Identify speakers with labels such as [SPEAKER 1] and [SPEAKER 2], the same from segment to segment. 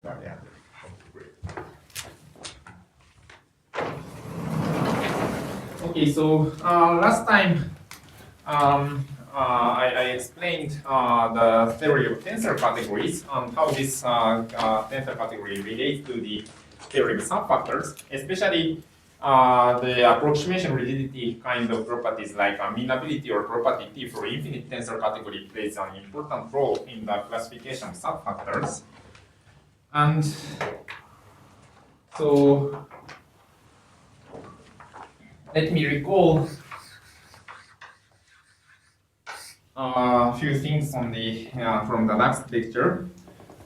[SPEAKER 1] Yeah. Okay, so last time I explained the theory of tensor categories and how this tensor category relates to the theory of subfactors, especially the approximation rigidity kind of properties like amenability or property T for infinite tensor category plays an important role in the classification of subfactors. And so let me recall a few things on the from the last lecture.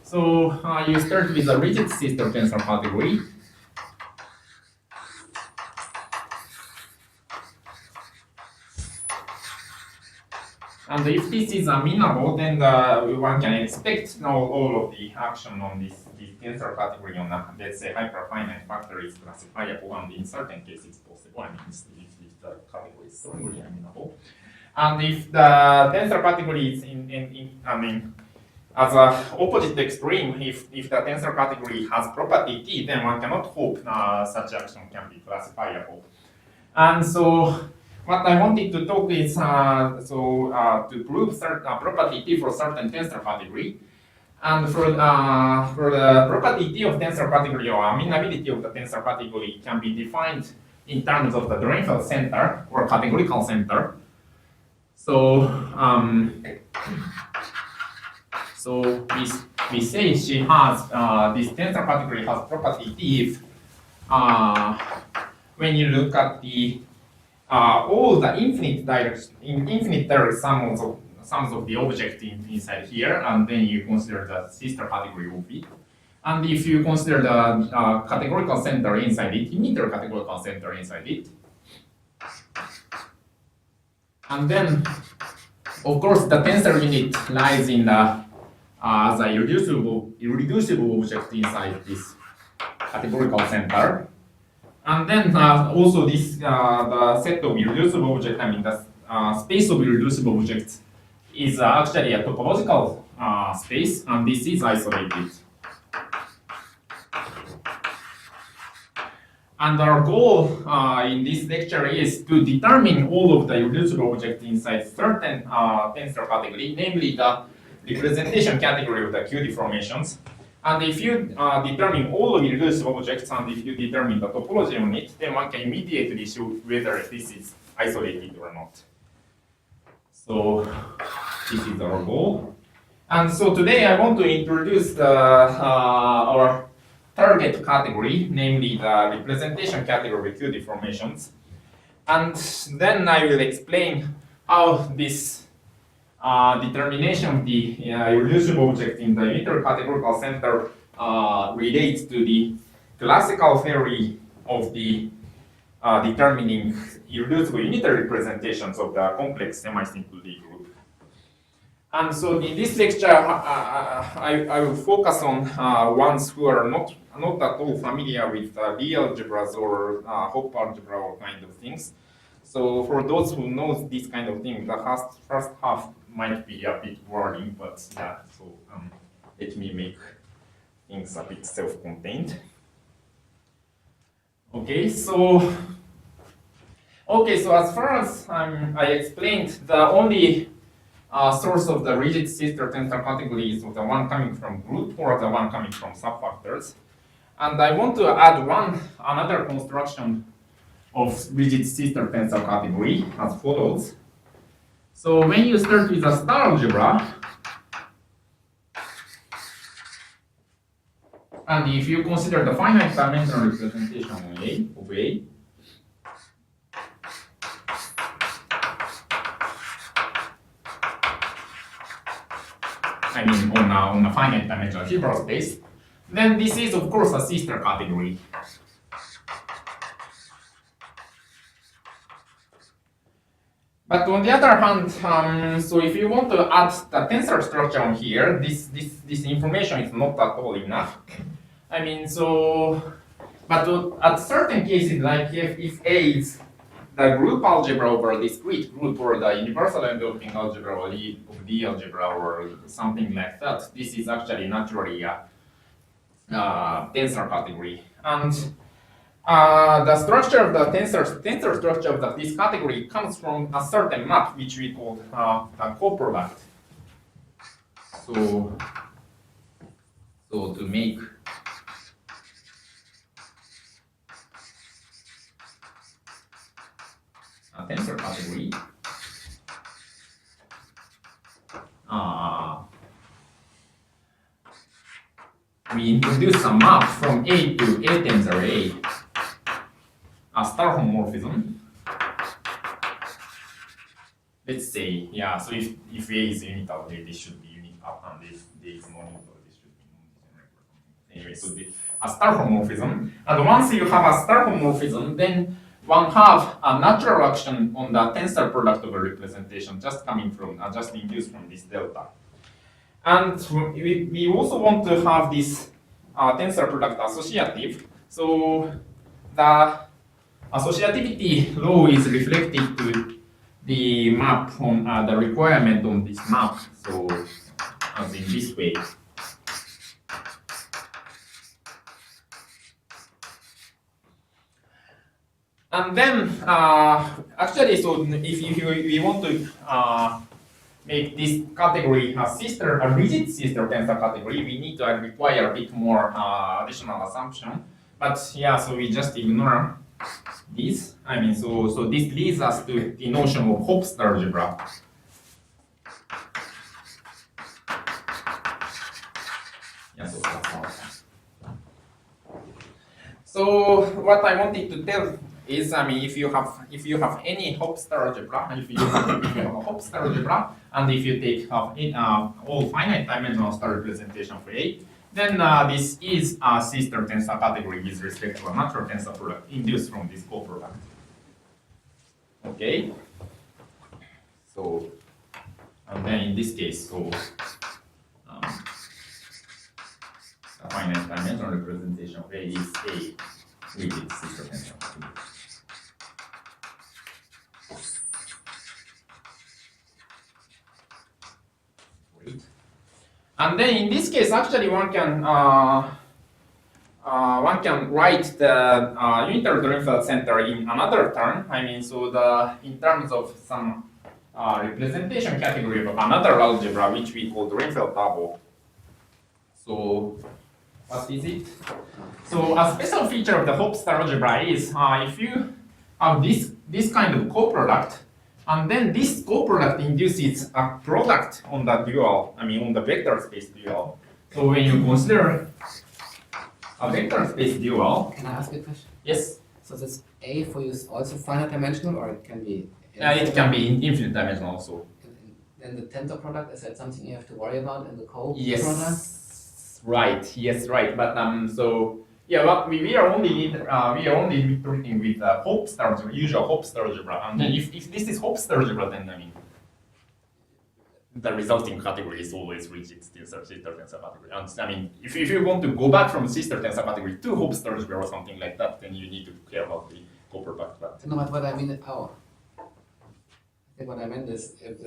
[SPEAKER 1] So you start with a rigid sister tensor category. And if this is amenable, then one can expect now all of the action on this tensor category on a, let's say, hyperfinite factor is classifiable, and in certain cases possible. I mean, if the category is strongly amenable. And if the tensor category is I mean, as an opposite extreme, if the tensor category has property T, then one cannot hope such action can be classifiable. And so what I wanted to talk is to prove certain property T for certain tensor category. And for the property T of tensor category or amenability of the tensor category can be defined in terms of the Drinfeld center or categorical center. So we say she has this tensor category has property T if when you look at the all the infinite direct sums of the object inside here, and then you consider the sister category of it. And if you consider the categorical center inside it, emitter categorical center inside it. And then, of course, the tensor unit lies in the as a irreducible object inside this categorical center. And then also this the set of irreducible objects, I mean the space of irreducible objects is actually a topological space, and this is isolated. And our goal in this lecture is to determine all of the irreducible objects inside certain tensor category, namely the representation category of the q-deformations. And if you determine all of the irreducible objects, and if you determine the topology on it, then one can immediately show whether this is isolated or not. So this is our goal. And so today I want to introduce our target category, namely the representation category of q-deformations. And then I will explain how this determination of the irreducible object in the emitter categorical center relates to the classical theory of the determining irreducible unitary representations of the complex semisimple D group. And so in this lecture, I will focus on ones who are not at all familiar with D algebras or Hoppe algebra or kind of things. So for those who know this kind of thing, the first half might be a bit boring, but yeah, so let me make things a bit self-contained. Okay, so as far as I explained, the only source of the rigid sister tensor category is the one coming from group or the one coming from subfactors. And I want to add another construction of rigid sister tensor category as follows. So when you start with a star algebra, and if you consider the finite dimensional representation of A, I mean on a finite dimensional Hilbert space, then this is of course a sister category. But on the other hand, so if you want to add the tensor structure on here, this information is not at all enough. I mean, so, but at certain cases, like if A is the group algebra over a discrete group or the universal enveloping algebra or D algebra or something like that, this is actually naturally a tensor category. And the structure of the tensor structure of this category comes from a certain map, which we call the coproduct. So to make a tensor category, we introduce a map from A to A tensor A, a star homomorphism. Let's say, yeah, so if A is unitable, this should be unitable, and if A is non-unitable, this should be non-degenerate. Anyway, so a star homomorphism, and once you have a star homomorphism, then one have a natural action on the tensor product of a representation just coming from, just induced from this delta. And we also want to have this tensor product associative. So the associativity law is reflected to the map on the requirement on this map. So as in this way. And then actually, so if we want to make this category a rigid sister tensor category, we need to require a bit more additional assumption. But yeah, so we just ignore this. I mean, so this leads us to the notion of Hopst algebra. Yeah, so that's all. So what I wanted to tell is, I mean, if you have any Hopst algebra, if you have a Hopst algebra, and if you take all finite dimensional star representation for A, then this is a sister tensor category with respect to a natural tensor product induced from this coproduct. Okay. So, and then in this case, so the finite dimensional representation of A is A with its sister tensor category. And then in this case, actually, one can write the unitary Drinfeld center in another term. I mean, so in terms of some representation category of another algebra, which we call Drinfeld double. So what is it? So a special feature of the Hopst algebra is if you have this kind of coproduct. And then this coproduct induces a product on the dual, I mean on the vector space dual. So when you consider a vector space dual.
[SPEAKER 2] Can I ask you a question?
[SPEAKER 1] Yes.
[SPEAKER 2] So this A for you is also finite dimensional, or it can be?
[SPEAKER 1] It can be infinite dimensional also.
[SPEAKER 2] And the tensor product, is that something you have to worry about in the co-product?
[SPEAKER 1] Yes. Right. Yes. Right. But so. Yeah, but we are only treating with Hopst algebra, usual Hopst algebra, and then if this is Hopst algebra, then I mean the resulting category is always rigid sister tensor category. And I mean, if you want to go back from sister tensor category to Hopst algebra or something like that, then you need to care about the coproduct. But
[SPEAKER 2] no, but what I mean, I think what I meant is if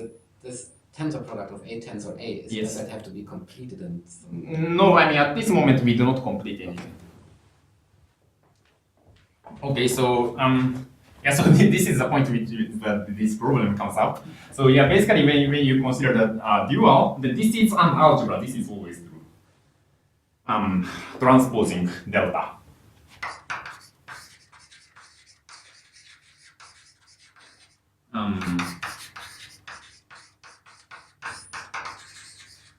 [SPEAKER 2] this tensor product of A tensor A is
[SPEAKER 1] yes.
[SPEAKER 2] Does that have to be completed and
[SPEAKER 1] no, I mean at this moment we do not complete anything. Okay, so yeah, so this is the point that this problem comes up. So yeah, basically when you consider the dual, then this is an algebra. This is always true. Transposing delta.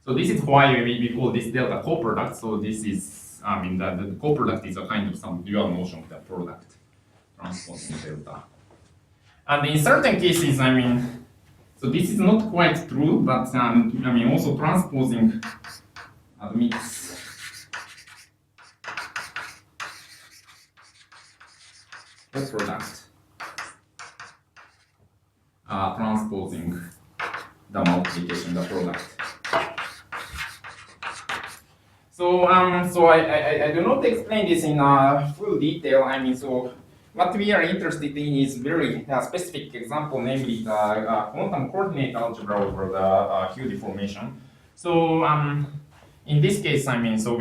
[SPEAKER 1] So this is why we call this delta coproduct. So this is, I mean, the coproduct is a kind of some dual motion of the product, transposing delta. And in certain cases, I mean, so this is not quite true, but I mean, also transposing admits coproduct, transposing the multiplication, the product. So, I do not explain this in full detail. I mean, so what we are interested in is very specific example, namely the quantum coordinate algebra over the q-deformation. So, in this case, I mean, so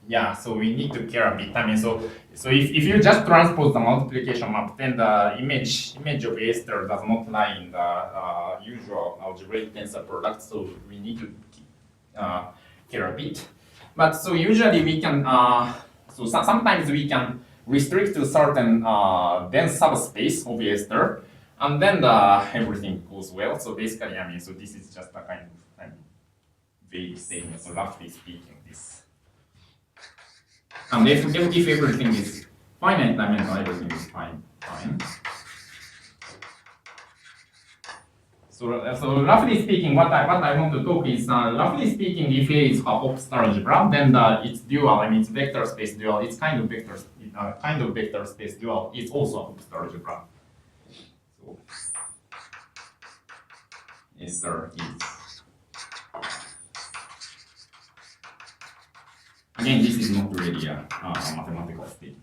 [SPEAKER 1] yeah, so we need to care a bit. I mean, so if you just transpose the multiplication map, then the image of A star does not lie in the usual algebraic tensor product. So we need to care a bit. But so usually we can sometimes we can restrict to certain dense subspace of A star, and then everything goes well. So basically, I mean, so this is just a kind of vague statement. So roughly speaking, this. And if everything is finite dimensional, everything is fine. So roughly speaking, what I want to talk is roughly speaking, if A is a Hopf algebra, then its dual, I mean, it's vector space dual. It's kind of vector space dual. It's also a Hopf algebra. So yes, sir. Again, this is not really a mathematical statement.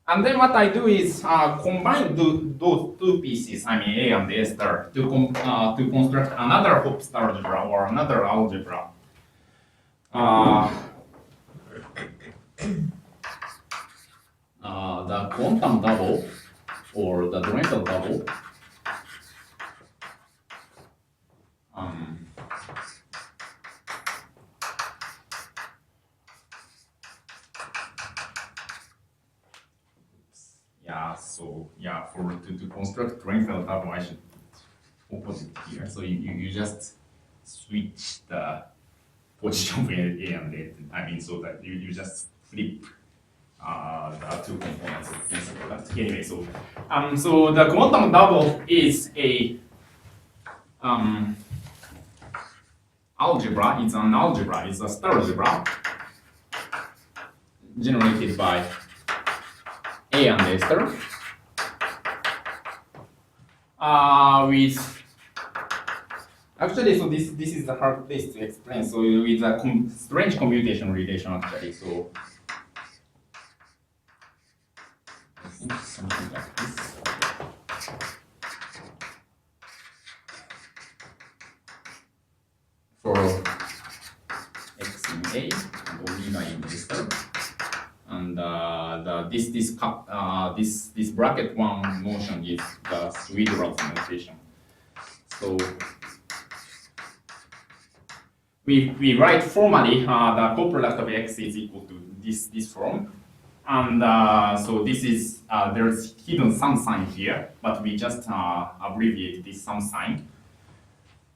[SPEAKER 1] And then what I do is combine those two pieces, I mean A and A star, to construct another Hopf algebra or another algebra. The quantum double or the Drinfeld double. So yeah, to construct Drinfeld double, I should opposite here. So you just switch the position of A and A. I mean, so that you just flip the two components of the tensor product. Anyway, so the quantum double is a algebra. It's an algebra. It's a star algebra generated by A and A star. With actually, so this is the hard place to explain. So with a strange commutation relation actually. So I think something like this. For x in A and omega in A star. And this bracket one motion is the Swedel's notation. So we write formally the coproduct of x is equal to this form, and so this is there's hidden sum sign here, but we just abbreviate this sum sign,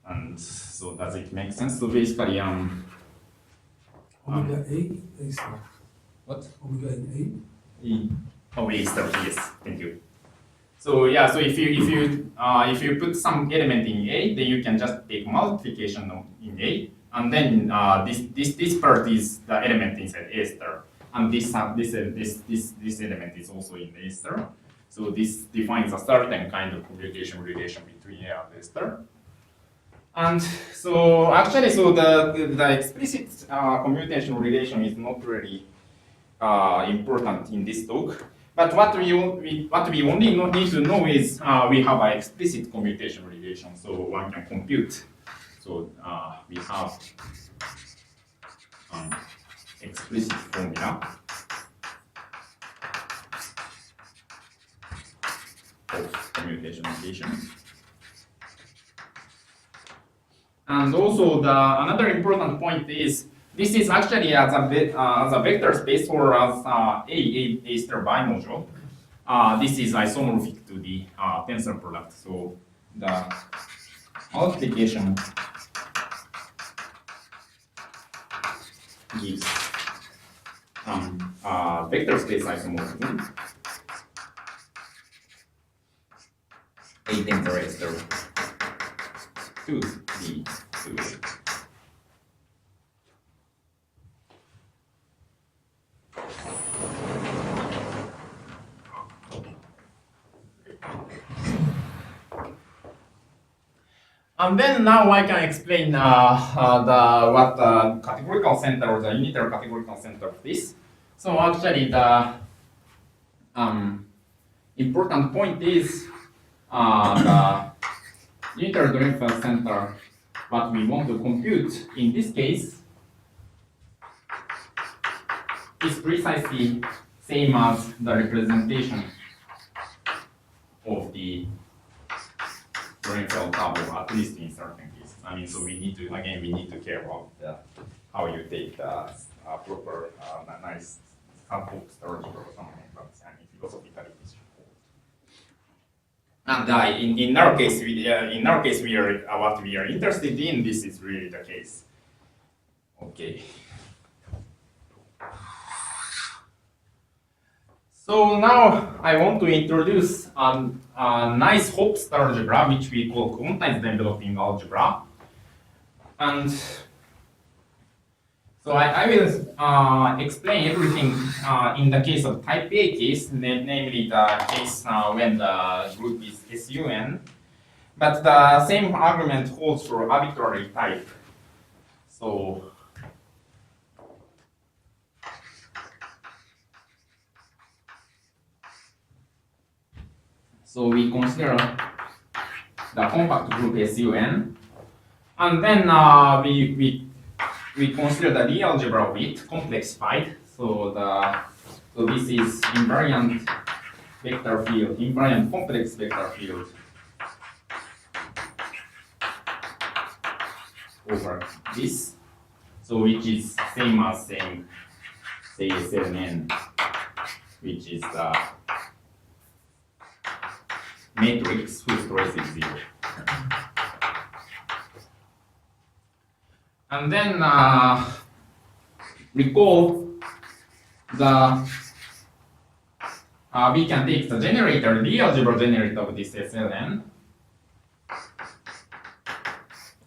[SPEAKER 1] and so does it make sense? So basically
[SPEAKER 3] Omega A star.
[SPEAKER 1] What?
[SPEAKER 3] Omega in
[SPEAKER 1] A? Oh, A star, yes, thank you. So yeah, so if you put some element in A, then you can just take multiplication in A, and then this part is the element inside A star, and this element is also in A star. So this defines a certain kind of commutation relation between A and A star. And so actually, so the explicit commutation relation is not really important in this talk. But what we only need to know is we have an explicit commutation relation, so one can compute. So we have explicit formula of commutation relation. And also another important point is this is actually as a vector space or as a star bimodule. This is isomorphic to the tensor product. So the multiplication gives vector space isomorphism. A tensor A star to the to and then now I can explain what the categorical center or the unitary categorical center of this. So actually the important point is the unitary Drinfeld center what we want to compute in this case is precisely same as the representation of the Drinfeld table, at least in certain cases. I mean, so we need to, again, we need to care about how you take the proper, nice sample storage or something, but I mean, philosophically it's important. And in our case, we are what we are interested in. This is really the case. Okay. So now I want to introduce a nice Hopst algebra, which we call quantized enveloping algebra. And so I will explain everything in the case of type A case, namely the case when the group is SUN. But the same argument holds for arbitrary type. So we consider the compact group SUN, and then we consider the Lie algebra of it complexified. So this is invariant vector field, invariant complex vector field over this. So which is same as say SLN, which is the matrix whose trace is 0. And then recall we can take the generator, the algebra generator of this SLN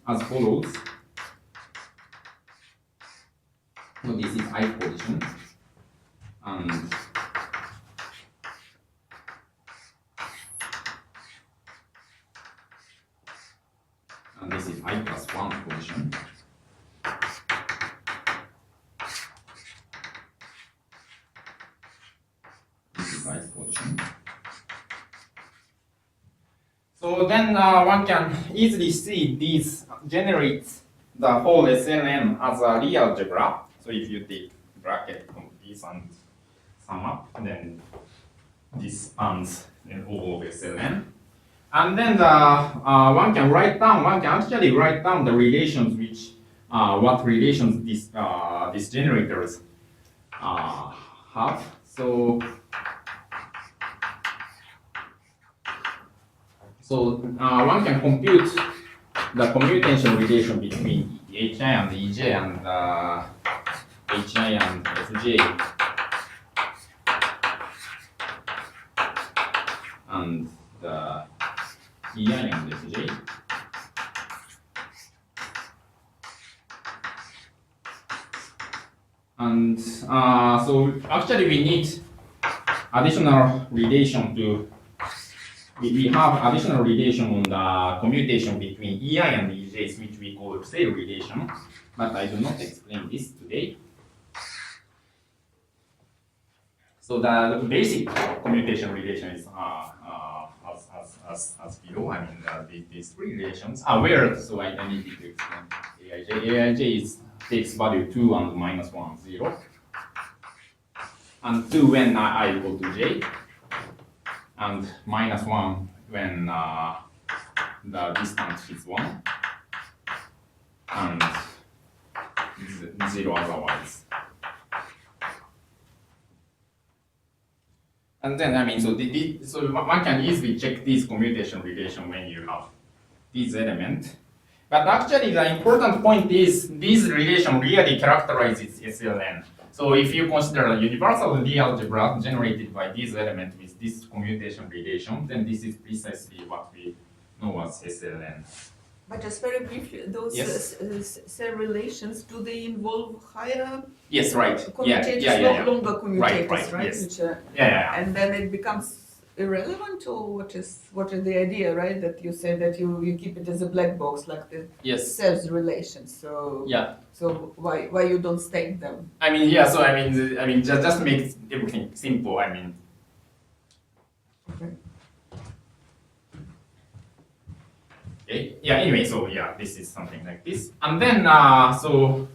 [SPEAKER 1] as follows. So this is ith position, and this is I plus 1 position. This is ith position. So then one can easily see these generates the whole SLN as a Lie algebra. So if you take bracket from this and sum up, then this spans all of SLN. And then one can actually write down the relations which, what relations these generators have. So one can compute the commutation relation between HI and EJ and HI and FJ, and the EI and FJ. And so actually we need additional relation to, we have additional relation on the commutation between EI and EJs, which we call cell relation, but I do not explain this today. So the basic commutation relation is as below. I mean these three relations are where, so I need to explain AIJ. AIJ takes value 2 and minus 1, 0. And 2 when I equal to j. And minus 1 when the distance is 1. And 0 otherwise. And then, I mean, so one can easily check this commutation relation when you have this element. But actually, the important point is this relation really characterizes SLN. So if you consider a universal Lie algebra generated by this element with this commutation relation, then this is precisely what we know as SLN.
[SPEAKER 4] But just very briefly, those cell relations, do they involve higher
[SPEAKER 1] yes, right.
[SPEAKER 4] commutators, longer commutators, right?
[SPEAKER 1] Yes.
[SPEAKER 4] Which,
[SPEAKER 1] And
[SPEAKER 4] then it becomes irrelevant, or what is the idea, right? That you say that you keep it as a black box, like the cells relations. So so why you don't state them?
[SPEAKER 1] I mean, so I mean, just make everything simple. I mean.
[SPEAKER 4] Okay.
[SPEAKER 1] Okay. Yeah. Anyway, so this is something like this, and then so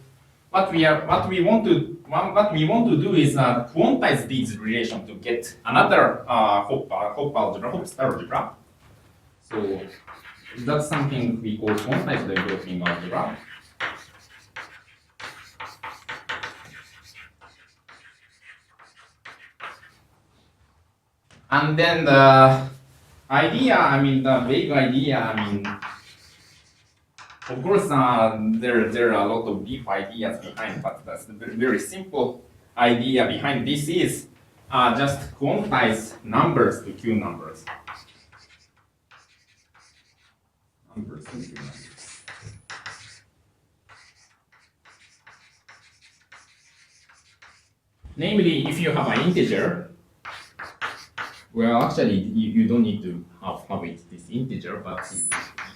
[SPEAKER 1] what we want to do is quantize these relations to get another Hopf algebra. So that's something we call quantized developing algebra. And then the idea, I mean, the big idea, I mean, of course, there are a lot of deep ideas behind, but that's the very simple idea behind this is just quantize numbers to Q numbers. Numbers to Q numbers. Namely, if you have an integer, well, actually, you don't need to have it this integer, but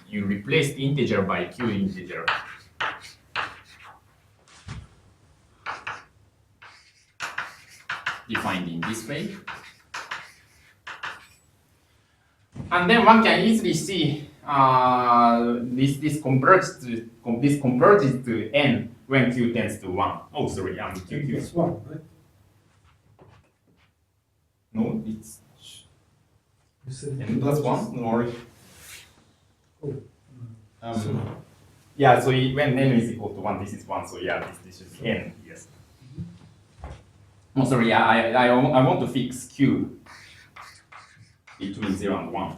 [SPEAKER 1] you replace the integer by Q integer. Defined in this way. And then one can easily see this converges to n when Q tends to 1. Oh, sorry, Q.
[SPEAKER 3] That's 1, right?
[SPEAKER 1] No, it's
[SPEAKER 3] You said
[SPEAKER 1] n plus 1, no worry.
[SPEAKER 3] Oh.
[SPEAKER 1] Yeah, so when n is equal to 1, this is 1, so yeah, this is n, yes. Oh, sorry, I want to fix Q between 0 and 1.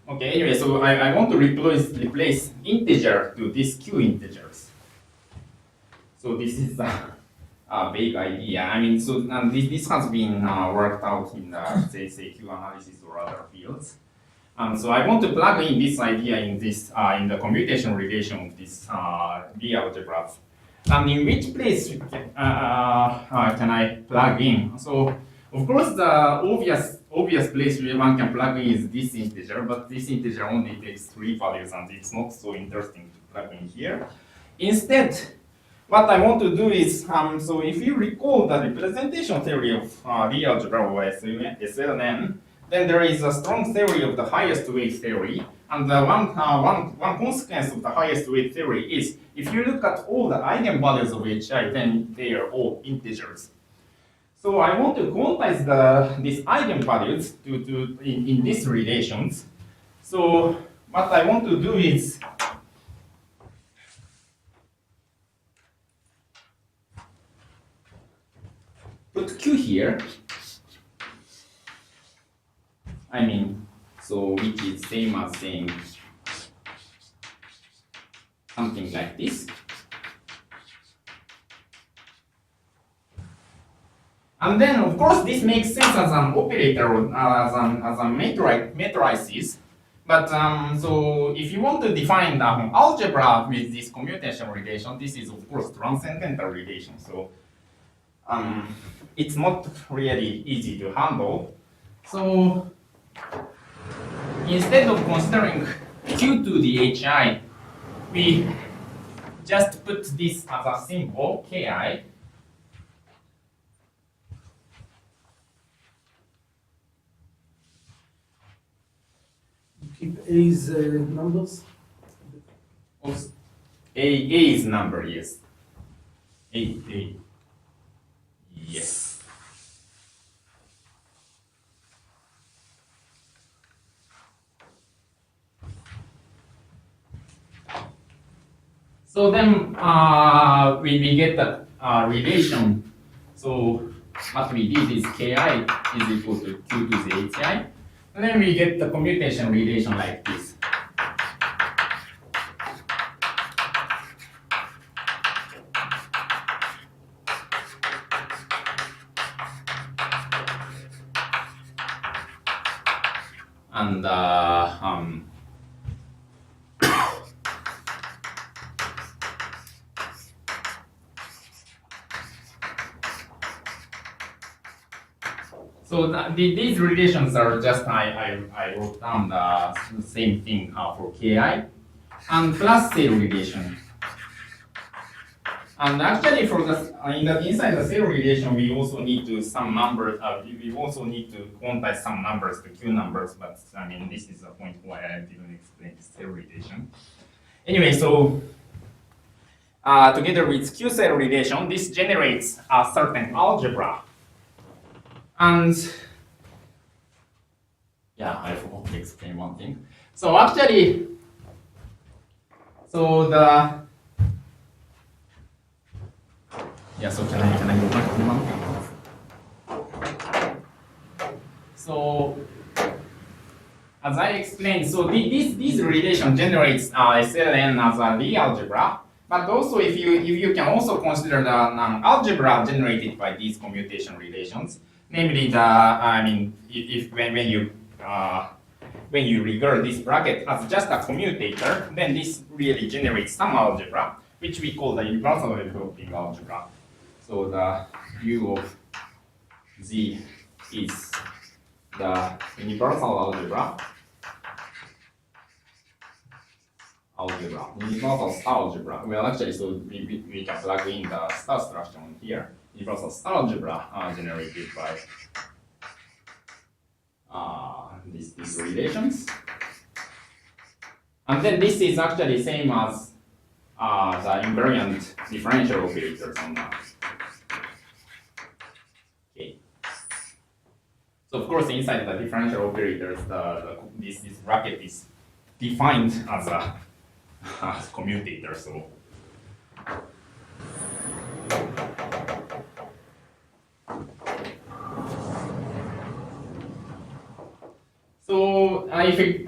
[SPEAKER 1] Okay, anyway, so I want to replace integer to these Q integers. So this is a big idea. I mean, so this has been worked out in say Q analysis or other fields. So I want to plug in this idea in this in the commutation relation of this B algebras. And in which place can I plug in? So of course the obvious place where one can plug in is this integer, but this integer only takes 3 values and it's not so interesting to plug in here. Instead, what I want to do is, so if you recall the representation theory of the algebra of SLN, then there is a strong theory of the highest weight theory. And one consequence of the highest weight theory is, if you look at all the eigenvalues of HI, then they are all integers. So I want to quantize these eigenvalues in these relations. So what I want to do is, put Q here. I mean, so which is same as saying something like this. And then, of course, this makes sense as an operator, as a matrices. But so if you want to define algebra with this commutation relation, this is of course transcendental relation. So it's not really easy to handle. So instead of considering Q to the HI, we just put this as a symbol, Ki.
[SPEAKER 3] Keep A's numbers?
[SPEAKER 1] A is number, yes. A. Yes. So then we get the relation. So what we did is Ki is equal to Q to the HI. And then we get the commutation relation like this. And so these relations are just, I wrote down the same thing for Ki, and plus cell relation. And actually for inside the cell relation, we also need to some numbers, we also need to quantize some numbers to Q numbers, but I mean, this is the point why I didn't explain the cell relation. Anyway, so together with Q-cell relation, this generates a certain algebra. And yeah, I forgot to explain one thing. So actually, so can I go back to one? So as I explained, so this relation generates SLN as a Lie algebra, but also if you can also consider the algebra generated by these commutation relations, namely when you regard this bracket as just a commutator, then this really generates some algebra, which we call the universal developing algebra. So the U of Z is the universal algebra. Universal star algebra. Well, actually, so we can plug in the star structure on here. Universal star algebra generated by these relations. And then this is actually same as the invariant differential operators on that. Okay. So of course, inside the differential operators, this bracket is defined as a commutator. So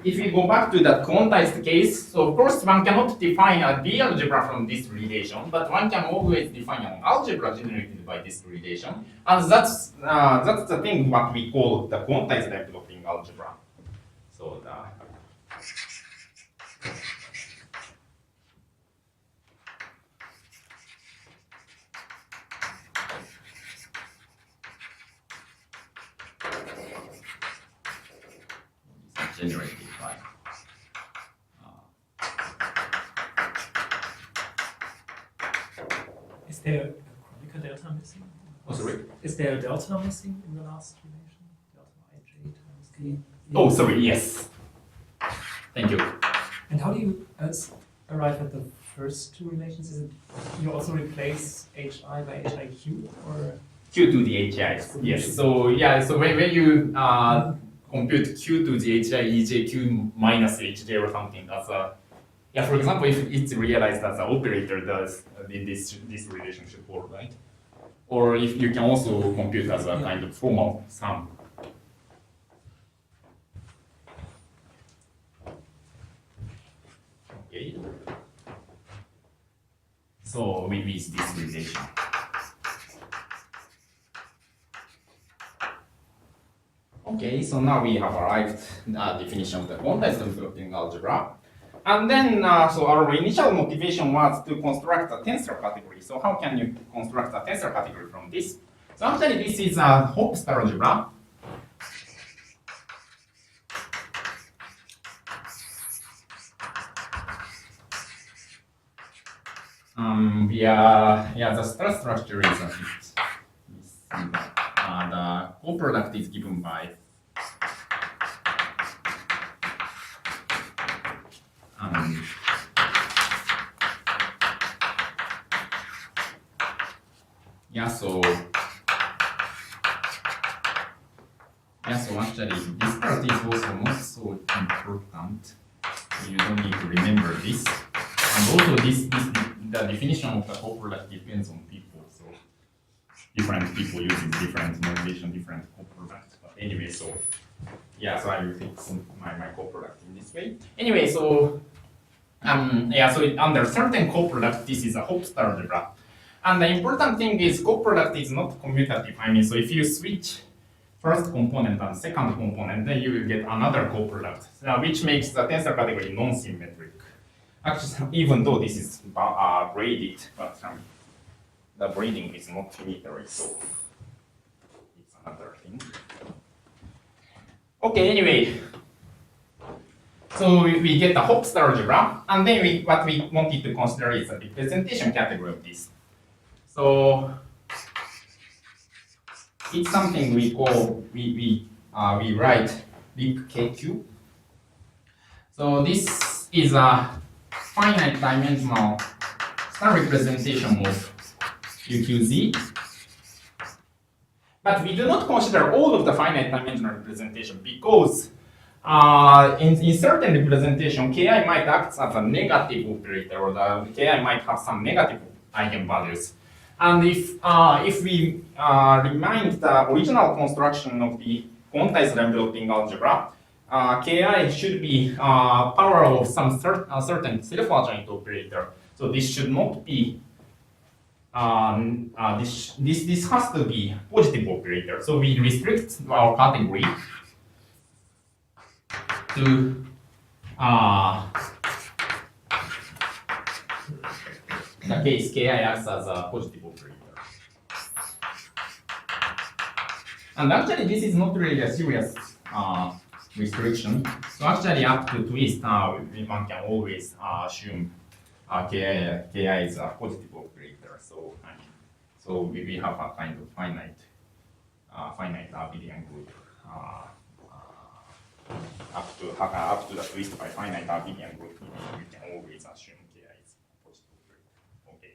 [SPEAKER 1] if we go back to that quantized case, so of course one cannot define a D algebra from this relation, but one can always define an algebra generated by this relation, and that's the thing what we call the quantized developing algebra. So generated by
[SPEAKER 5] Is there a chronicle delta missing?
[SPEAKER 1] Oh, sorry?
[SPEAKER 5] Is there a delta missing in the last relation? Delta ij times d?
[SPEAKER 1] Oh, sorry, yes. Thank you.
[SPEAKER 5] And how do you arrive at the first two relations? Is it you also replace hi by hiq or
[SPEAKER 1] Q to the hi. Yes. So yeah. So when you compute q to the hi ej q minus hj or something, that's a for example, if it's realized as an operator, does this relationship hold, right? Or if you can also compute as a kind of formal sum. Okay. So we use this relation. Okay, so now we have arrived at the definition of the quantized developing algebra. And then, so our initial motivation was to construct a tensor category. So how can you construct a tensor category from this? So actually this is a Hoppe-star algebra. The star structure is the coproduct is given by so actually this part is also not so important. You don't need to remember this. And also the definition of the coproduct depends on people. So different people using different notation, different coproducts. But anyway, so so I will fix my coproduct in this way. Anyway, so so under certain coproduct, this is a Hoppe-star algebra. And the important thing is coproduct is not commutative. I mean, so if you switch first component and second component, then you will get another coproduct, which makes the tensor category non-symmetric. Actually, even though this is braided, but the braiding is not unitary, so it's another thing. Okay, anyway. So we get the Hoppe-star algebra, and then what we wanted to consider is the representation category of this. So it's something we call we write big KQ. So this is a finite dimensional some representation of UQZ. But we do not consider all of the finite dimensional representation because in certain representation, Ki might act as a negative operator, or the Ki might have some negative eigenvalues. And if we remind the original construction of the quantized enveloping algebra, Ki should be power of some certain self-adjoint operator. So this should not be. This has to be positive operator. So we restrict our category to the case Ki acts as a positive operator. And actually, this is not really a serious restriction. So actually, up to twist, one can always assume Ki is a positive operator. So we have a kind of finite abelian group up to the twist by finite abelian group. We can always assume Ki is a positive operator. Okay.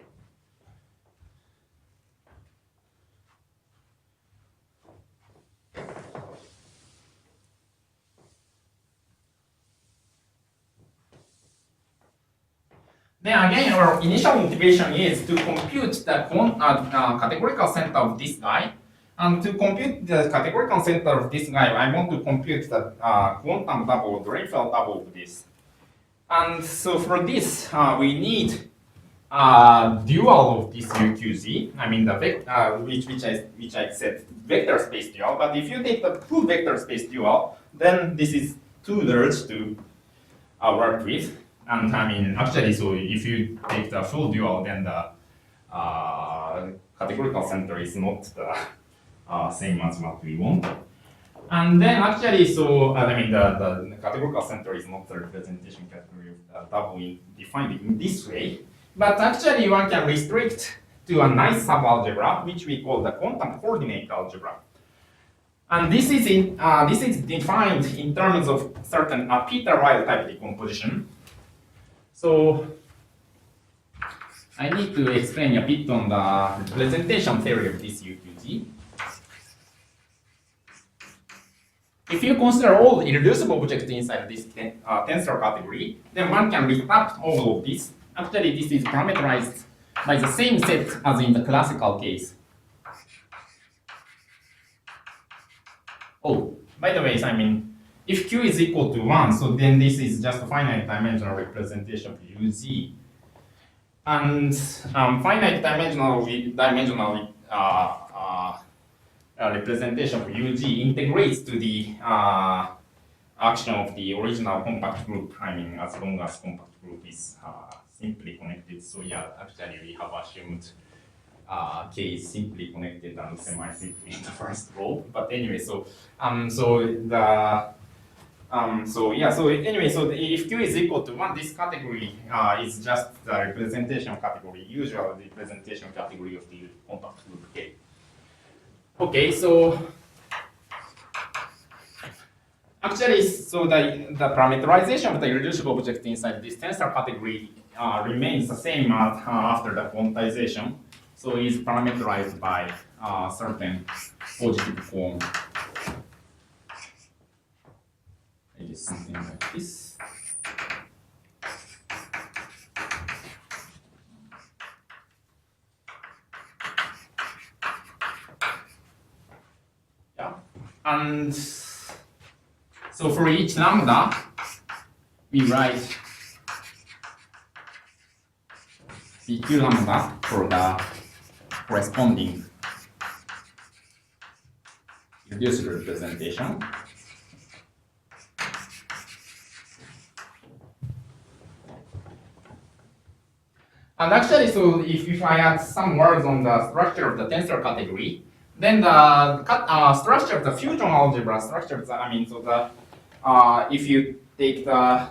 [SPEAKER 1] Then again, our initial motivation is to compute the categorical center of this guy. And to compute the categorical center of this guy, I want to compute the quantum double, Drinfeld double of this. And so for this, we need dual of this UQZ. I mean the which I said vector space dual. But if you take the full vector space dual, then this is too large to work with. And I mean, actually, so if you take the full dual, then the categorical center is not the same as what we want. And then actually, so I mean, the categorical center is not the representation category of the double defined in this way. But actually, one can restrict to a nice subalgebra, which we call the quantum coordinate algebra. And this is defined in terms of certain Peter-Weil type decomposition. So I need to explain a bit on the representation theory of this UQG. If you consider all irreducible objects inside this tensor category, then one can reflect all of this. Actually, this is parameterized by the same set as in the classical case. Oh, by the way, I mean, if Q is equal to 1, so then this is just a finite dimensional representation of UZ. And finite dimensional representation of UG integrates to the action of the original compact group, I mean, as long as compact group is simply connected. So yeah, actually we have assumed K is simply connected and semi-simply in the first row. But anyway, so if Q is equal to 1, this category is just the representation category, usual representation category of the compact group K. Okay, so actually, so the parameterization of the irreducible object inside this tensor category remains the same after the quantization. So it is parameterized by certain positive form. It is something like this. Yeah, and so for each lambda, we write PQ lambda for the corresponding reducible representation. And actually, so if I add some words on the structure of the tensor category, then the structure of the fusion algebra structure, I mean, so the if you take the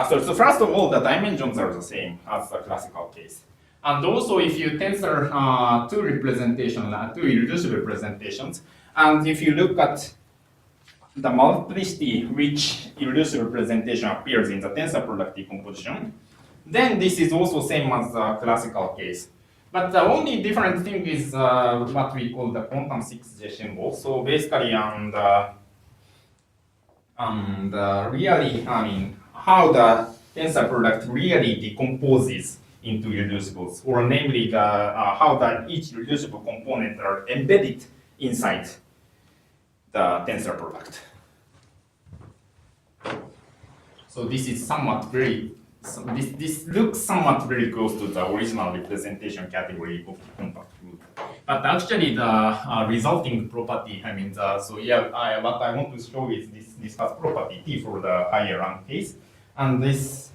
[SPEAKER 1] so first of all, the dimensions are the same as the classical case. And also, if you tensor two representations, two irreducible representations, and if you look at the multiplicity which irreducible representation appears in the tensor product decomposition, then this is also same as the classical case. But the only different thing is what we call the quantum 6J symbol. So basically, really, I mean, how the tensor product really decomposes into reducibles, or namely how each reducible component are embedded inside the tensor product. So this is somewhat very, this looks somewhat very close to the original representation category of the compact group. But actually the resulting property, I mean, so yeah, what I want to show is this has property T for the higher rank case. And this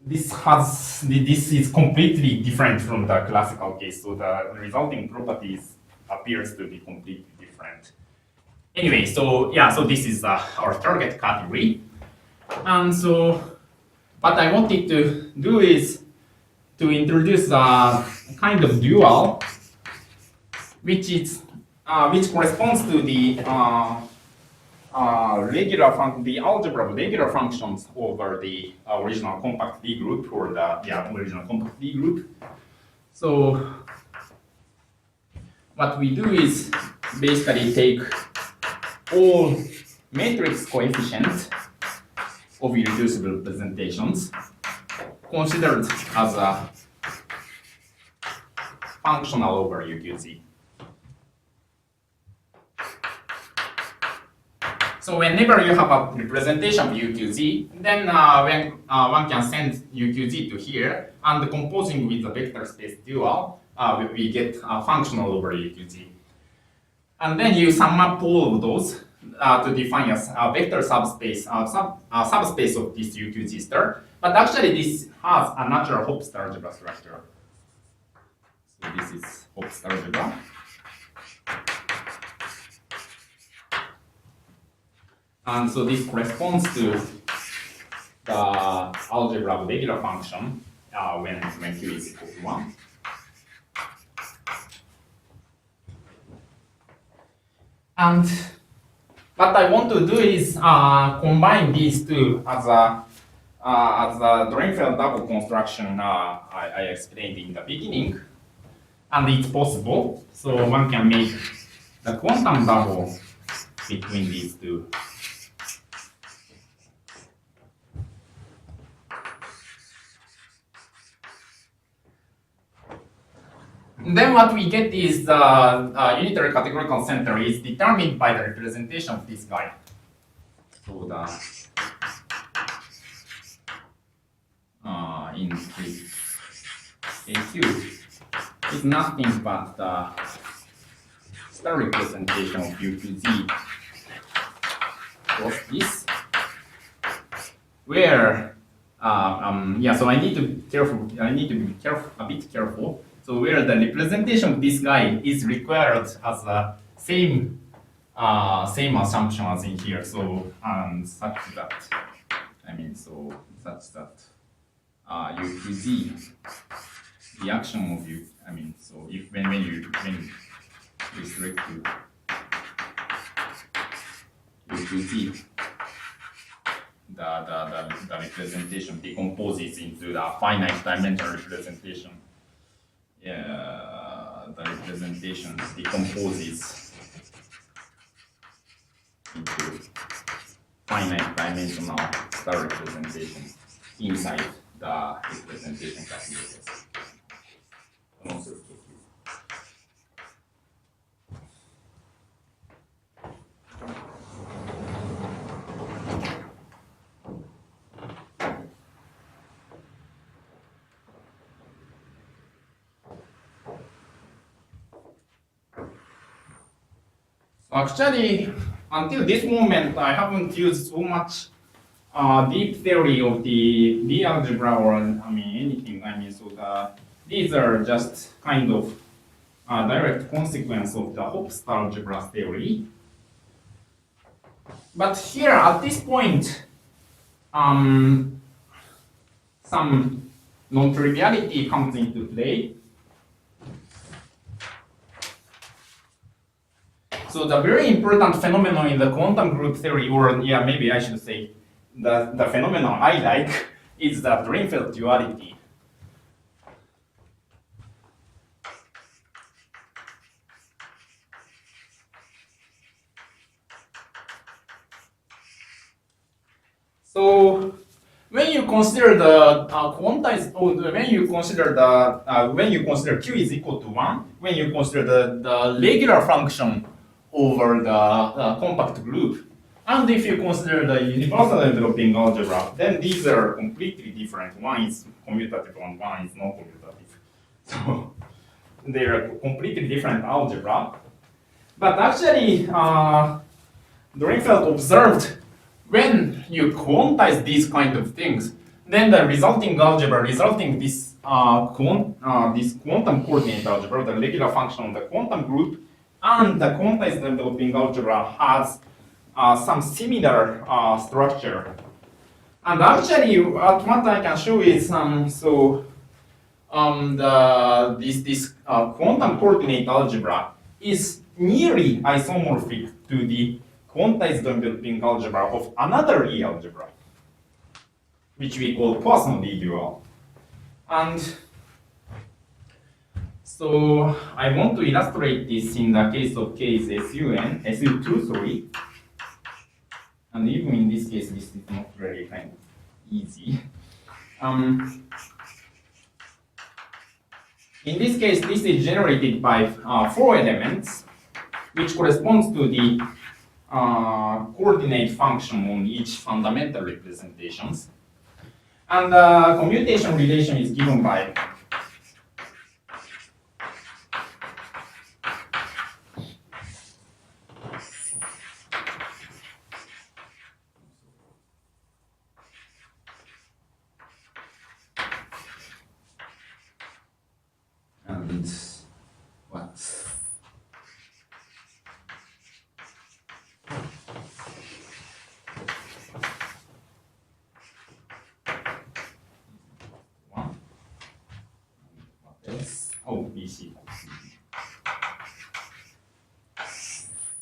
[SPEAKER 1] is completely different from the classical case. So the resulting properties appears to be completely different. Anyway, so yeah, so this is our target category. And so what I wanted to do is to introduce a kind of dual, which corresponds to the algebra of regular functions over the original compact D group, or the original compact D group. So what we do is basically take all matrix coefficients of irreducible representations considered as a functional over UQZ. So whenever you have a representation of UQZ, then when one can send UQZ to here, and composing with the vector space dual, we get a functional over UQZ. And then you sum up all of those to define a vector subspace, subspace of this UQZ star. But actually, this has a natural Hopf algebra structure. So this is Hopf algebra. And so this corresponds to the algebra of regular function when Q is equal to 1. And what I want to do is combine these two as a Drinfeld double construction I explained in the beginning. And it's possible. So one can make the quantum double between these two. Then what we get is the unitary categorical center is determined by the representation of this guy. So the in AQ is nothing but the star representation of UQZ of this, where yeah. So I need to be a bit careful. So where the representation of this guy is required as the same assumption as in here. So such that UQZ, the action of U. I mean, so if when you restrict to UQZ, the representation decomposes into the finite dimensional representation. The representation decomposes into finite dimensional star representation inside the representation categories. Actually, until this moment, I haven't used so much deep theory of the D algebra or anything. So these are just kind of a direct consequence of the Hopf algebra theory. But here, at this point, some non-triviality comes into play. So the very important phenomenon in the quantum group theory, or yeah, maybe I should say the phenomenon I like, is the Drinfeld duality. So when you consider the quantized, or when you consider q is equal to 1, when you consider the regular function over the compact group, and if you consider the universal enveloping algebra, then these are completely different. One is commutative and one is non-commutative. So they are completely different algebra. But actually, Drinfeld observed when you quantize these kind of things, then the resulting algebra, this quantum coordinate algebra, the regular function of the quantum group, and the quantized enveloping algebra has some similar structure. And actually, what I can show is this quantum coordinate algebra is nearly isomorphic to the quantized enveloping algebra of another E algebra, which we call Poisson-Lie dual. And so I want to illustrate this in the case of case SU2, sorry. And even in this case, this is not really kind of easy. In this case, this is generated by 4 elements, which corresponds to the coordinate function on each fundamental representations. And the commutation relation is given by and what? Oh, BC.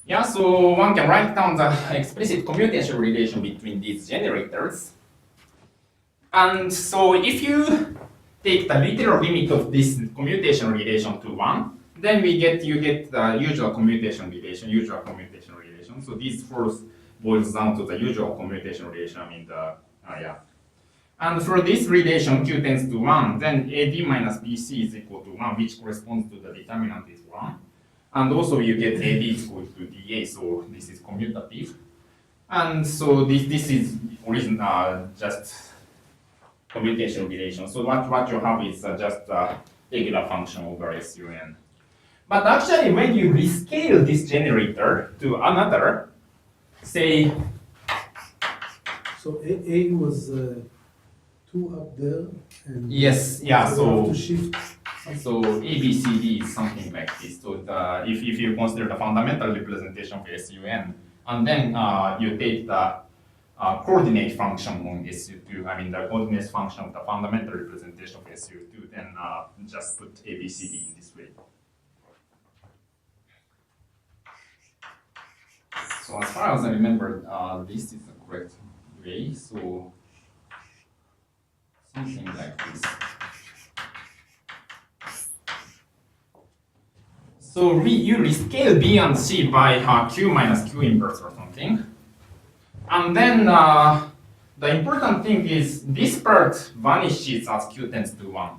[SPEAKER 1] Yeah, so one can write down the explicit commutation relation between these generators. And so if you take the literal limit of this commutation relation to 1, then you get the usual commutation relation. So this first boils down to the usual commutation relation. And for this relation, q tends to 1, then AD minus BC is equal to 1, which corresponds to the determinant is 1. And also you get AD is equal to DA, so this is commutative. And so this is just commutation relation. So what you have is just a regular function over SUN. But actually, when you rescale this generator to another, say.
[SPEAKER 3] So A was 2 up there. And
[SPEAKER 1] yes, yeah. So
[SPEAKER 3] to shift.
[SPEAKER 1] So ABCD is something like this. So if you consider the fundamental representation of SUN, and then you take the coordinate function on SU2, the coordinate function of the fundamental representation of SU2, then just put ABCD in this way. So as far as I remember, this is the correct way. So something like this. So you rescale B and C by Q minus Q inverse or something. And then the important thing is this part vanishes as Q tends to 1.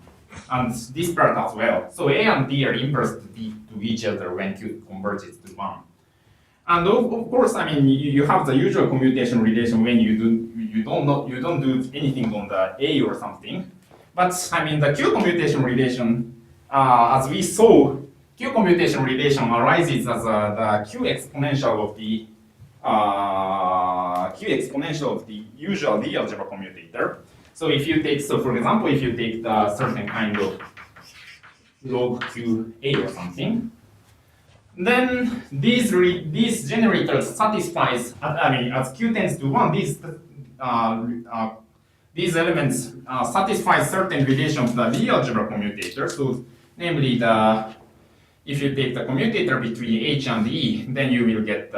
[SPEAKER 1] And this part as well. So A and D are inverse to each other when Q converges to 1. And of course, you have the usual commutation relation when you don't do anything on the A or something. But the Q commutation relation, as we saw, Q commutation relation arises as the Q exponential of the usual D algebra commutator. So if you take, for example, if you take the certain kind of log QA or something, then these generators satisfies, as Q tends to 1, these elements satisfy certain relation of the D algebra commutator. So namely if you take the commutator between H and E, then you will get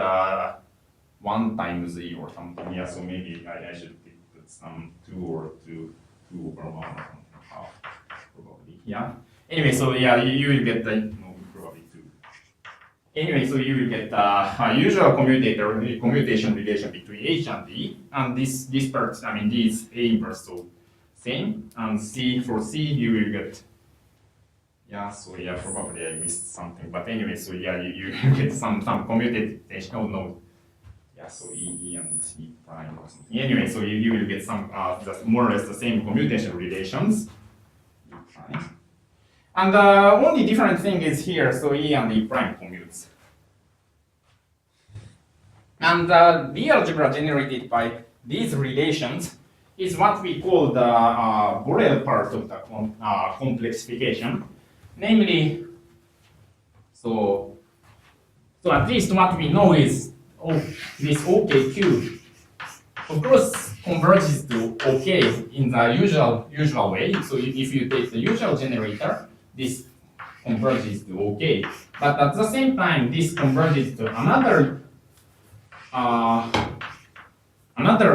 [SPEAKER 1] 1 times E or something. Yeah, so maybe I should put some 2 or 2 2 over 1 or something, half, probably. Yeah. Anyway, so yeah, you will get the, no, probably 2. Anyway, so you will get a usual commutation relation between H and D, and this part, I mean, D is A inverse, so same, and C, for C, you will get, yeah, so yeah, probably I missed something, but anyway, so yeah, you get some commutation, oh no, yeah, so E and E prime or something. Anyway, so you will get some, more or less the same commutation relations, E prime. And the only different thing is here, so E and E prime commutes. And the algebra generated by these relations is what we call the Borel part of the complexification. Namely, so at least what we know is this OKQ, of course, converges to OK in the usual way. So if you take the usual generator, this converges to OK. But at the same time, this converges to another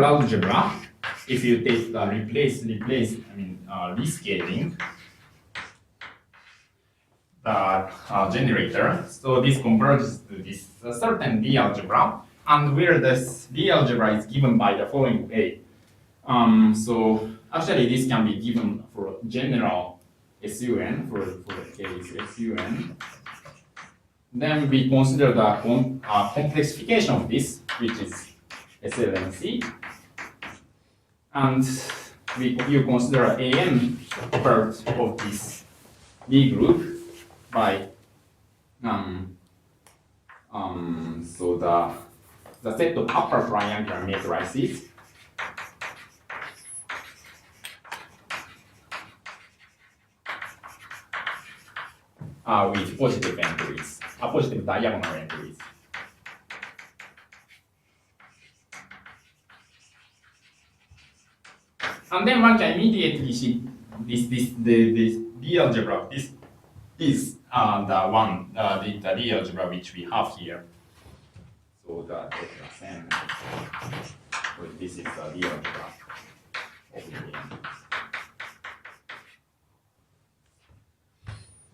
[SPEAKER 1] algebra. If you take the rescaling the generator, so this converges to this certain D algebra, and where this D algebra is given by the following way. So actually, this can be given for general SUN for the case SUN. Then we consider the complexification of this, which is SLNC, and you consider AN part of this D group by so the set of upper triangular matrices with positive entries, positive diagonal entries. And then one can immediately see this D algebra. This is the D algebra which we have here. So the N. So this is the D algebra of the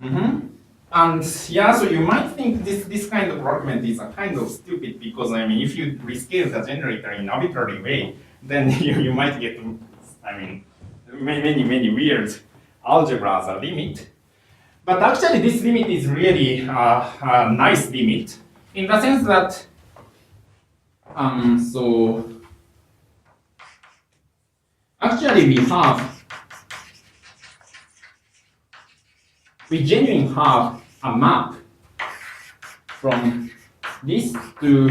[SPEAKER 1] N. And yeah, so you might think this kind of argument is a kind of stupid because I mean, if you rescale the generator in arbitrary way, then you might get, I mean, many weird algebras a limit. But actually, this limit is really a nice limit in the sense that so actually we genuinely have a map from this to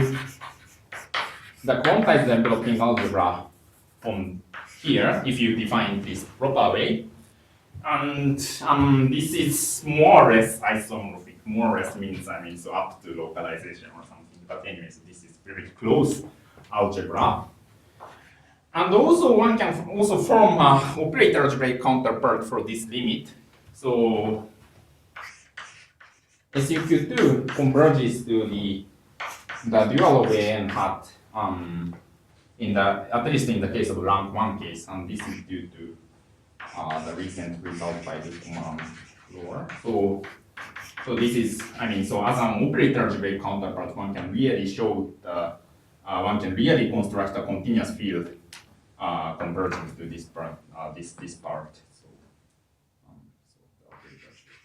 [SPEAKER 1] the quantized enveloping algebra from here, if you define this proper way. And this is more or less isomorphic. More or less means, I mean, so up to localization or something. But anyway, so this is very close algebra. And also one can also form an operator algebraic counterpart for this limit. So SUQ2 converges to the dual of AN hat at least in the case of rank 1 case, and this is due to the recent result by the command floor. So this is, I mean, so as an operator algebraic counterpart, one can really show one can really construct a continuous field converging to this part, this part. So the operator algebraic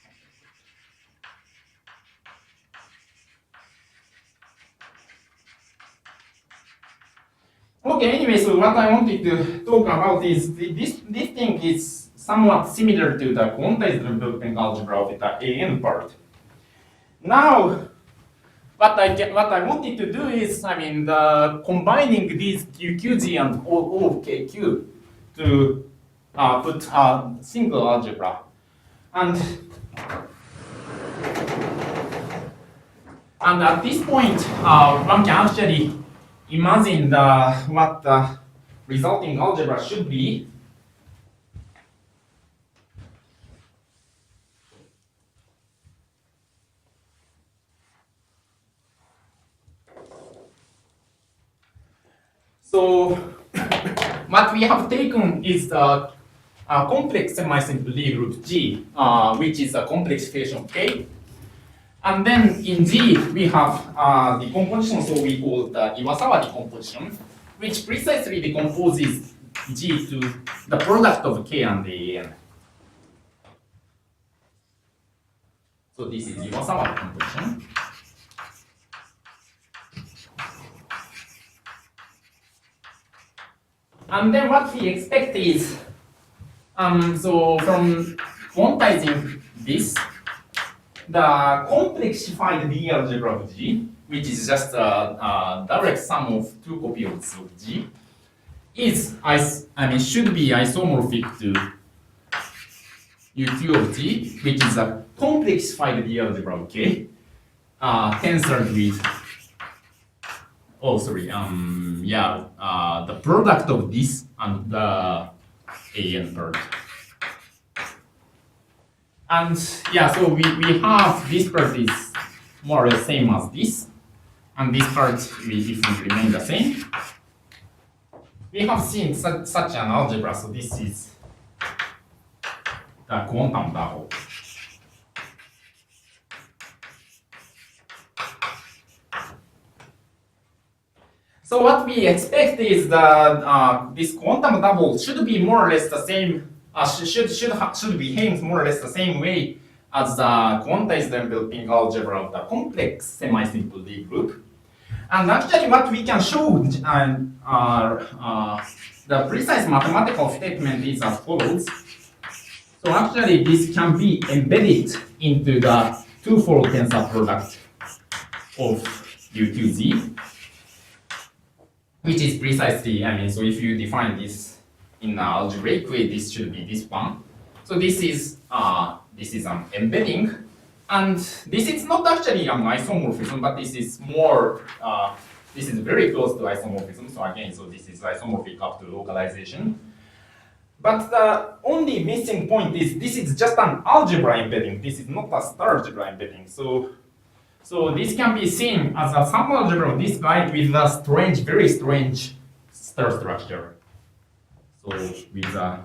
[SPEAKER 1] counterpart. Okay, anyway, so what I wanted to talk about is this thing is somewhat similar to the quantized enveloping algebra of the AN part. Now, what I wanted to do is, I mean, combining these QQG and OKQ to put a single algebra. And at this point, one can actually imagine what the resulting algebra should be. So what we have taken is the a complex semisimple Lie group G, which is a complex equation of K. And then in G, we have decomposition, so we call the Iwasawa decomposition, which precisely decomposes G to the product of K and AN. So this is Iwasawa decomposition. And then what we expect is, so from quantizing this, the complexified Lie algebra of G, which is just a direct sum of two copies of G, is should be isomorphic to UQ of G, which is a complexified Lie algebra of K, tensored with the product of this and the AN part. And yeah, so we have this part is more or less same as this, and this part if it remain the same. We have seen such an algebra, so this is the quantum double. So what we expect is that this quantum double should be more or less the same. Should behave more or less the same way as the quantized enveloping algebra of the complex semisimple Lie group. And actually, what we can show the precise mathematical statement is as follows. So actually, this can be embedded into the twofold tensor product of U2Z, which is precisely, so if you define this in an algebraic way, this should be this one. So this is an embedding, and this is not actually an isomorphism, but this is more. This is very close to isomorphism. So again, so this is isomorphic up to localization. But the only missing point is this is just an algebra embedding. This is not a star algebra embedding. So this can be seen as a subalgebra of this guy with a strange, very strange star structure. So with a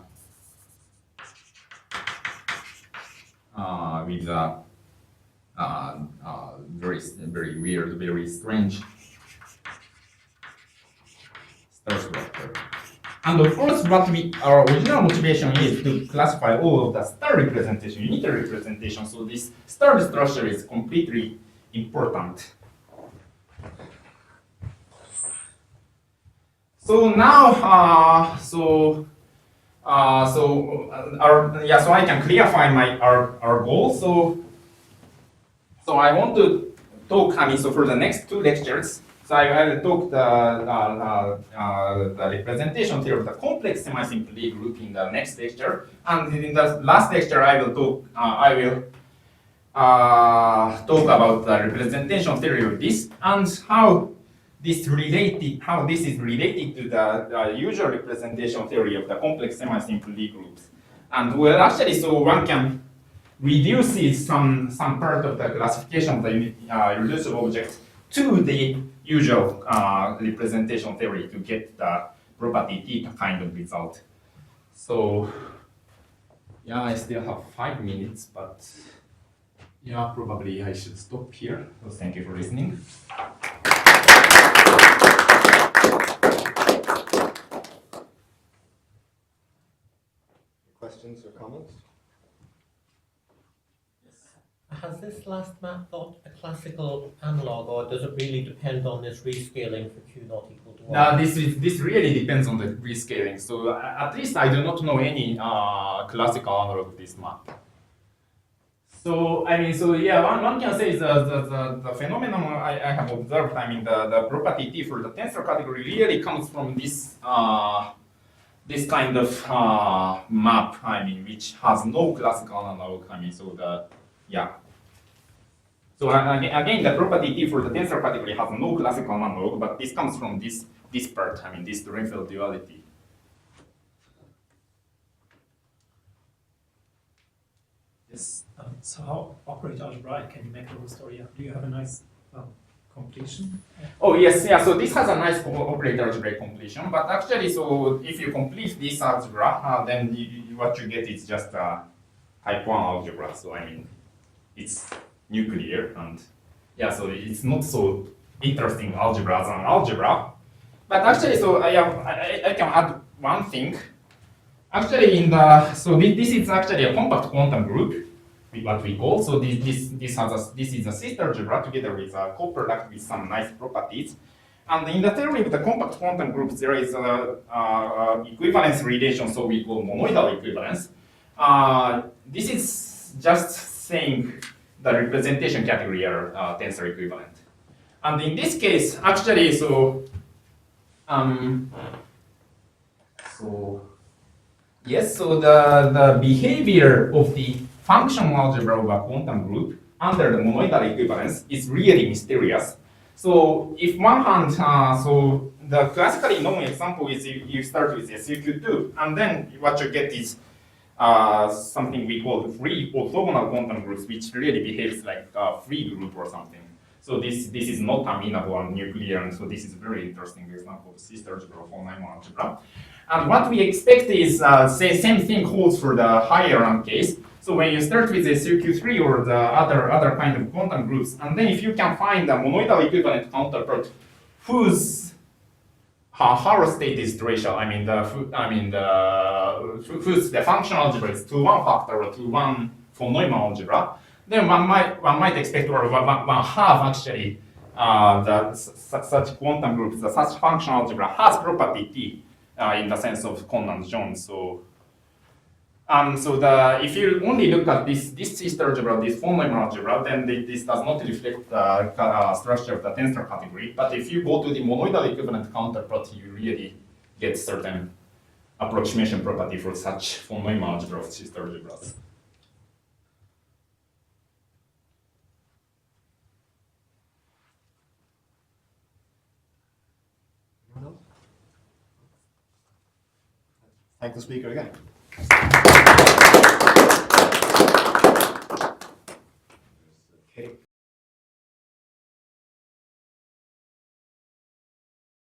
[SPEAKER 1] very weird, very strange star structure. And of course, our original motivation is to classify all of the star representation, unitary representation. So this star structure is completely important. So now, so I can clarify our goal. So I want to talk. So for the next two lectures, so I will talk the representation theory of the complex semisimple Lie group in the next lecture, and in the last lecture I will talk. Talk about the representation theory of this and how this is related to the usual representation theory of the complex semisimple Lie groups. And well, actually, so one can reduce some part of the classification of the reducible object to the usual representation theory to get the property theta kind of result. So yeah, I still have 5 minutes, but yeah, probably I should stop here. So thank you for listening.
[SPEAKER 6] Questions or comments?
[SPEAKER 7] Has this last map got a classical analog, or does it really depend on this rescaling for q not equal to 1?
[SPEAKER 1] No, this really depends on the rescaling. So at least I do not know any classical analog of this map. So one can say the phenomenon I have observed. The property T for the tensor category really comes from this this kind of map. Which has no classical analog. So again, the property T for the tensor category has no classical analog, but this comes from this part. This Drinfeld duality. Yes.
[SPEAKER 5] So how operate algebraic can you make the whole story up? Do you have a nice completion?
[SPEAKER 1] Oh yes, yeah. So this has a nice operator algebraic completion, but actually, so if you complete this algebra, then what you get is just a type 1 algebra. So I mean, it's nuclear, and yeah, so it's not so interesting algebra as an algebra. But actually, so I can add one thing. Actually, this is actually a compact quantum group, what we call. So this is a sister algebra together with a coproduct with some nice properties. And in the theory of the compact quantum groups, there is a equivalence relation, so we call monoidal equivalence. This is just saying the representation category are tensor equivalent. And in this case, actually, yes, so the behavior of the functional algebra of a quantum group under the monoidal equivalence is really mysterious. So if one hand, so the classically known example is you start with SUQ2, and then what you get is something we call free orthogonal quantum groups, which really behaves like a free group or something. So this is not amenable and nuclear, and so this is a very interesting example of sister algebra for Neumann algebra. And what we expect is same thing holds for the higher rank case. So when you start with the CQ3 or the other kind of quantum groups, and then if you can find a monoidal equivalent counterpart whose Haro state is tracial, whose the functional algebra is 2-1 factor or 2-1 for Neumann algebra, then one might expect, or one have actually such quantum groups, such functional algebra has property T in the sense of Conant-Jones. So if you only look at this sister algebra, this von Neumann algebra, then this does not reflect the structure of the tensor category. But if you go to the monoidal equivalent counterpart, you really get certain approximation property for such von Neumann algebra of sister algebras.
[SPEAKER 6] Thank the speaker again.